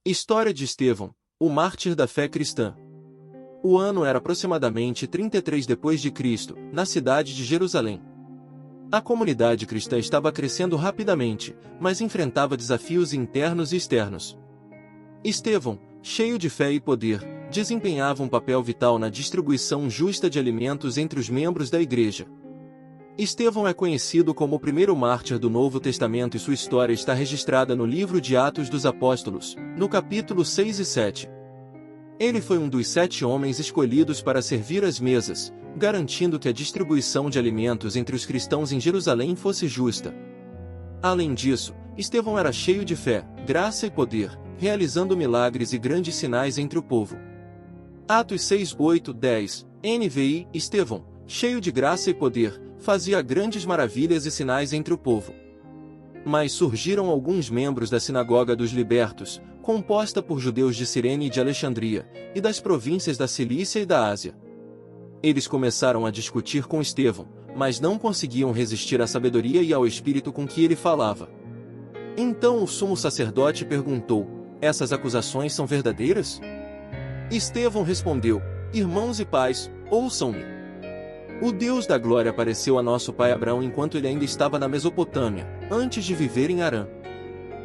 História de Estevão, o mártir da fé cristã. O ano era aproximadamente 33 d.C., na cidade de Jerusalém. A comunidade cristã estava crescendo rapidamente, mas enfrentava desafios internos e externos. Estevão, cheio de fé e poder, desempenhava um papel vital na distribuição justa de alimentos entre os membros da igreja. Estevão é conhecido como o primeiro mártir do Novo Testamento e sua história está registrada no livro de Atos dos Apóstolos, no capítulo 6 e 7. Ele foi um dos 7 homens escolhidos para servir às mesas, garantindo que a distribuição de alimentos entre os cristãos em Jerusalém fosse justa. Além disso, Estevão era cheio de fé, graça e poder, realizando milagres e grandes sinais entre o povo. Atos 6, 8, 10, NVI, Estevão, cheio de graça e poder, fazia grandes maravilhas e sinais entre o povo. Mas surgiram alguns membros da Sinagoga dos Libertos, composta por judeus de Cirene e de Alexandria, e das províncias da Cilícia e da Ásia. Eles começaram a discutir com Estevão, mas não conseguiam resistir à sabedoria e ao espírito com que ele falava. Então o sumo sacerdote perguntou: essas acusações são verdadeiras? Estevão respondeu: irmãos e pais, ouçam-me. O Deus da glória apareceu a nosso pai Abraão enquanto ele ainda estava na Mesopotâmia, antes de viver em Harã.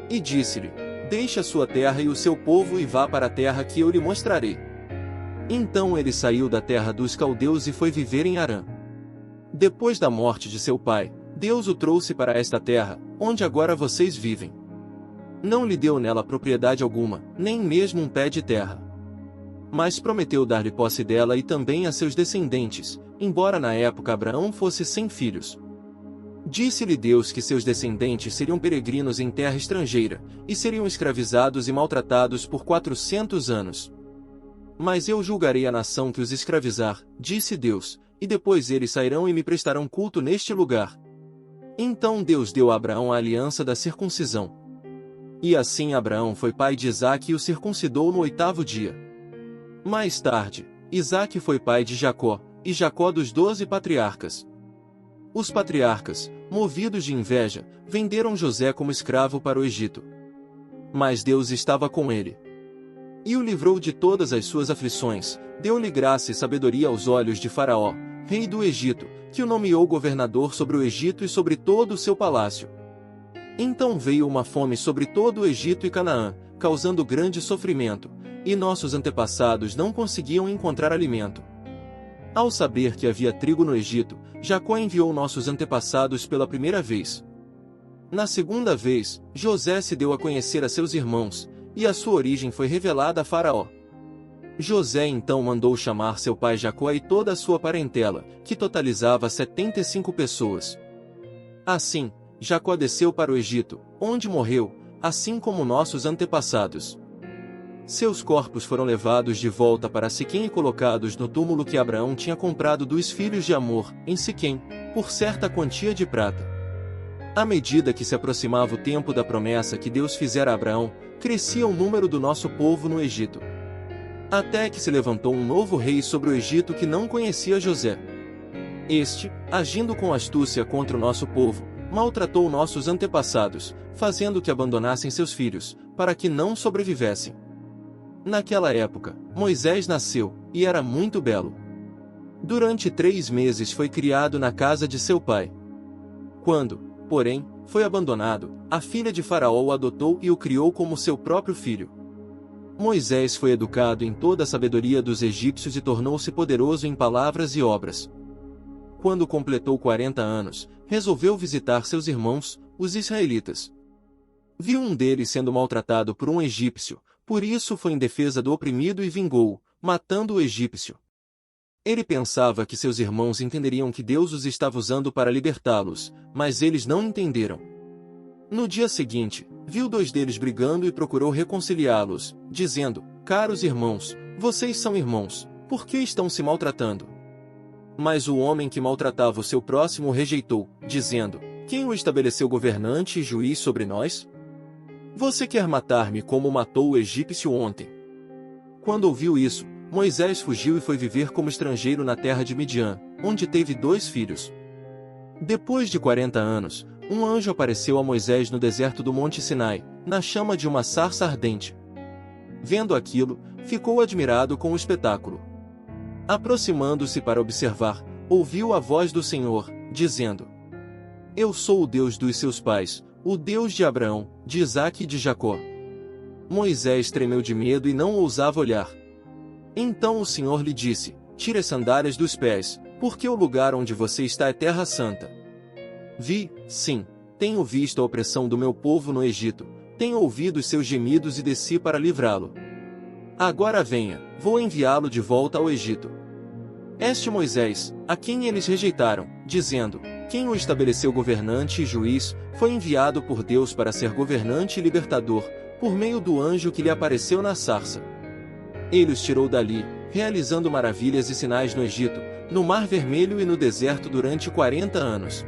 E disse-lhe: deixe a sua terra e o seu povo e vá para a terra que eu lhe mostrarei. Então ele saiu da terra dos caldeus e foi viver em Harã. Depois da morte de seu pai, Deus o trouxe para esta terra, onde agora vocês vivem. Não lhe deu nela propriedade alguma, nem mesmo um pé de terra. Mas prometeu dar-lhe posse dela e também a seus descendentes, embora na época Abraão fosse sem filhos. Disse-lhe Deus que seus descendentes seriam peregrinos em terra estrangeira, e seriam escravizados e maltratados por 400 anos. Mas eu julgarei a nação que os escravizar, disse Deus, e depois eles sairão e me prestarão culto neste lugar. Então Deus deu a Abraão a aliança da circuncisão. E assim Abraão foi pai de Isaque e o circuncidou no 8º dia. Mais tarde, Isaque foi pai de Jacó, e Jacó dos 12 patriarcas. Os patriarcas, movidos de inveja, venderam José como escravo para o Egito. Mas Deus estava com ele. E o livrou de todas as suas aflições, deu-lhe graça e sabedoria aos olhos de Faraó, rei do Egito, que o nomeou governador sobre o Egito e sobre todo o seu palácio. Então veio uma fome sobre todo o Egito e Canaã, causando grande sofrimento, e nossos antepassados não conseguiam encontrar alimento. Ao saber que havia trigo no Egito, Jacó enviou nossos antepassados pela primeira vez. Na segunda vez, José se deu a conhecer a seus irmãos, e a sua origem foi revelada a Faraó. José então mandou chamar seu pai Jacó e toda a sua parentela, que totalizava 75 pessoas. Assim, Jacó desceu para o Egito, onde morreu, assim como nossos antepassados. Seus corpos foram levados de volta para Siquém e colocados no túmulo que Abraão tinha comprado dos filhos de Amor, em Siquém, por certa quantia de prata. À medida que se aproximava o tempo da promessa que Deus fizera a Abraão, crescia o número do nosso povo no Egito. Até que se levantou um novo rei sobre o Egito que não conhecia José. Este, agindo com astúcia contra o nosso povo, maltratou nossos antepassados, fazendo que abandonassem seus filhos, para que não sobrevivessem. Naquela época, Moisés nasceu, e era muito belo. Durante 3 meses foi criado na casa de seu pai. Quando, porém, foi abandonado, a filha de Faraó o adotou e o criou como seu próprio filho. Moisés foi educado em toda a sabedoria dos egípcios e tornou-se poderoso em palavras e obras. Quando completou 40 anos, resolveu visitar seus irmãos, os israelitas. Viu um deles sendo maltratado por um egípcio, por isso foi em defesa do oprimido e vingou-o, matando o egípcio. Ele pensava que seus irmãos entenderiam que Deus os estava usando para libertá-los, mas eles não entenderam. No dia seguinte, viu 2 deles brigando e procurou reconciliá-los, dizendo: caros irmãos, vocês são irmãos, por que estão se maltratando? Mas o homem que maltratava o seu próximo o rejeitou, dizendo: quem o estabeleceu governante e juiz sobre nós? Você quer matar-me como matou o egípcio ontem? Quando ouviu isso, Moisés fugiu e foi viver como estrangeiro na terra de Midian, onde teve 2 filhos. Depois de 40 anos, um anjo apareceu a Moisés no deserto do Monte Sinai, na chama de uma sarça ardente. Vendo aquilo, ficou admirado com o espetáculo. Aproximando-se para observar, ouviu a voz do Senhor, dizendo: Eu sou o Deus dos seus pais, o Deus de Abraão, de Isaque e de Jacó. Moisés tremeu de medo e não ousava olhar. Então o Senhor lhe disse: Tire as sandálias dos pés, porque o lugar onde você está é terra santa. Sim, tenho visto a opressão do meu povo no Egito, tenho ouvido os seus gemidos e desci para livrá-lo. Agora venha, vou enviá-lo de volta ao Egito. Este Moisés, a quem eles rejeitaram, dizendo: Quem o estabeleceu governante e juiz, foi enviado por Deus para ser governante e libertador, por meio do anjo que lhe apareceu na sarça. Ele os tirou dali, realizando maravilhas e sinais no Egito, no Mar Vermelho e no deserto durante 40 anos.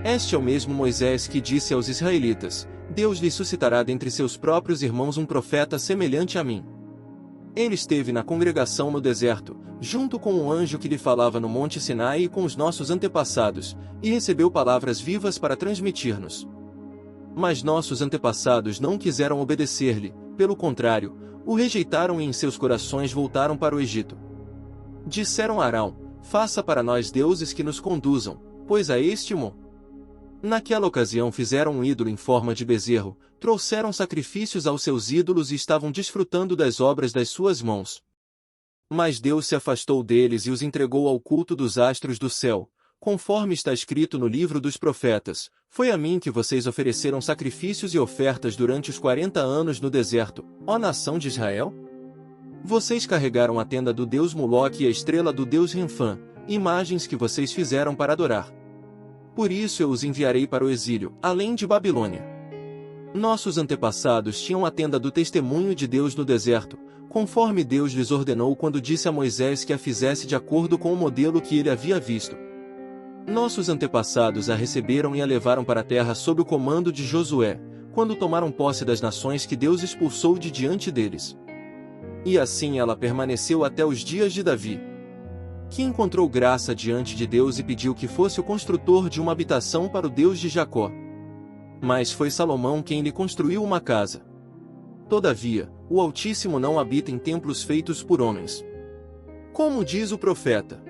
Este é o mesmo Moisés que disse aos israelitas: Deus lhe suscitará dentre seus próprios irmãos um profeta semelhante a mim. Ele esteve na congregação no deserto, junto com o anjo que lhe falava no Monte Sinai e com os nossos antepassados, e recebeu palavras vivas para transmitir-nos. Mas nossos antepassados não quiseram obedecer-lhe, pelo contrário, o rejeitaram e em seus corações voltaram para o Egito. Disseram a Arão: Faça para nós deuses que nos conduzam, pois a este mo. Naquela ocasião fizeram um ídolo em forma de bezerro, trouxeram sacrifícios aos seus ídolos e estavam desfrutando das obras das suas mãos. Mas Deus se afastou deles e os entregou ao culto dos astros do céu, conforme está escrito no livro dos profetas: Foi a mim que vocês ofereceram sacrifícios e ofertas durante os 40 anos no deserto, ó nação de Israel? Vocês carregaram a tenda do deus Moloque e a estrela do deus Renfã, imagens que vocês fizeram para adorar. Por isso eu os enviarei para o exílio, além de Babilônia. Nossos antepassados tinham a tenda do testemunho de Deus no deserto, conforme Deus lhes ordenou quando disse a Moisés que a fizesse de acordo com o modelo que ele havia visto. Nossos antepassados a receberam e a levaram para a terra sob o comando de Josué, quando tomaram posse das nações que Deus expulsou de diante deles. E assim ela permaneceu até os dias de Davi, que encontrou graça diante de Deus e pediu que fosse o construtor de uma habitação para o Deus de Jacó. Mas foi Salomão quem lhe construiu uma casa. Todavia, o Altíssimo não habita em templos feitos por homens. Como diz o profeta: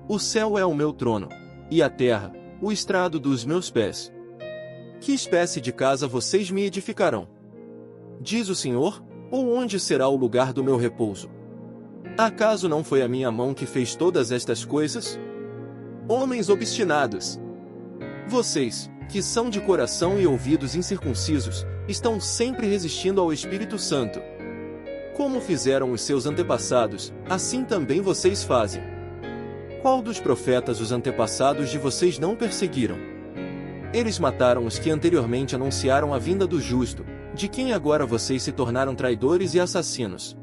O céu é o meu trono, e a terra, o estrado dos meus pés. Que espécie de casa vocês me edificarão? Diz o Senhor, ou onde será o lugar do meu repouso? Acaso não foi a minha mão que fez todas estas coisas? Homens obstinados! Vocês, que são de coração e ouvidos incircuncisos, estão sempre resistindo ao Espírito Santo. Como fizeram os seus antepassados, assim também vocês fazem. Qual dos profetas os antepassados de vocês não perseguiram? Eles mataram os que anteriormente anunciaram a vinda do justo, de quem agora vocês se tornaram traidores e assassinos.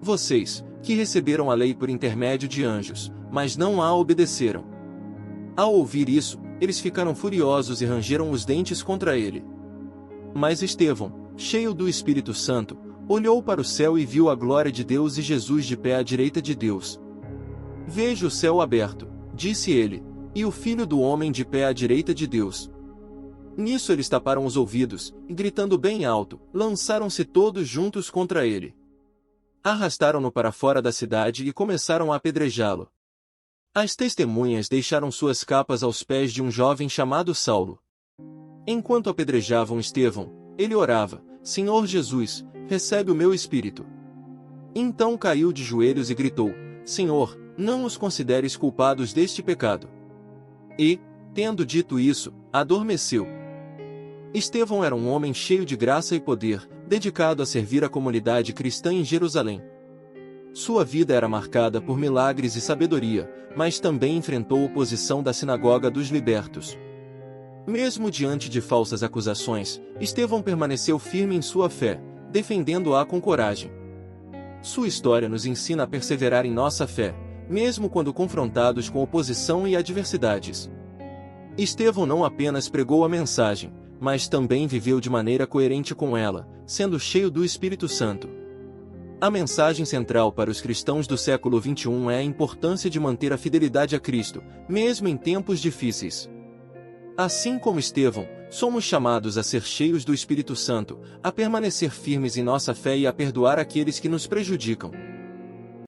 Vocês, que receberam a lei por intermédio de anjos, mas não a obedeceram. Ao ouvir isso, eles ficaram furiosos e rangeram os dentes contra ele. Mas Estevão, cheio do Espírito Santo, olhou para o céu e viu a glória de Deus e Jesus de pé à direita de Deus. Vejo o céu aberto, disse ele, e o Filho do Homem de pé à direita de Deus. Nisso eles taparam os ouvidos, e gritando bem alto, lançaram-se todos juntos contra ele. Arrastaram-no para fora da cidade e começaram a apedrejá-lo. As testemunhas deixaram suas capas aos pés de um jovem chamado Saulo. Enquanto apedrejavam Estevão, ele orava: Senhor Jesus, recebe o meu espírito. Então caiu de joelhos e gritou: Senhor, não os consideres culpados deste pecado. E, tendo dito isso, adormeceu. Estevão era um homem cheio de graça e poder, dedicado a servir a comunidade cristã em Jerusalém. Sua vida era marcada por milagres e sabedoria, mas também enfrentou oposição da sinagoga dos libertos. Mesmo diante de falsas acusações, Estevão permaneceu firme em sua fé, defendendo-a com coragem. Sua história nos ensina a perseverar em nossa fé, mesmo quando confrontados com oposição e adversidades. Estevão não apenas pregou a mensagem, mas também viveu de maneira coerente com ela, sendo cheio do Espírito Santo. A mensagem central para os cristãos do século XXI é a importância de manter a fidelidade a Cristo, mesmo em tempos difíceis. Assim como Estevão, Somos chamados a ser cheios do Espírito Santo, a permanecer firmes em nossa fé e a perdoar aqueles que nos prejudicam.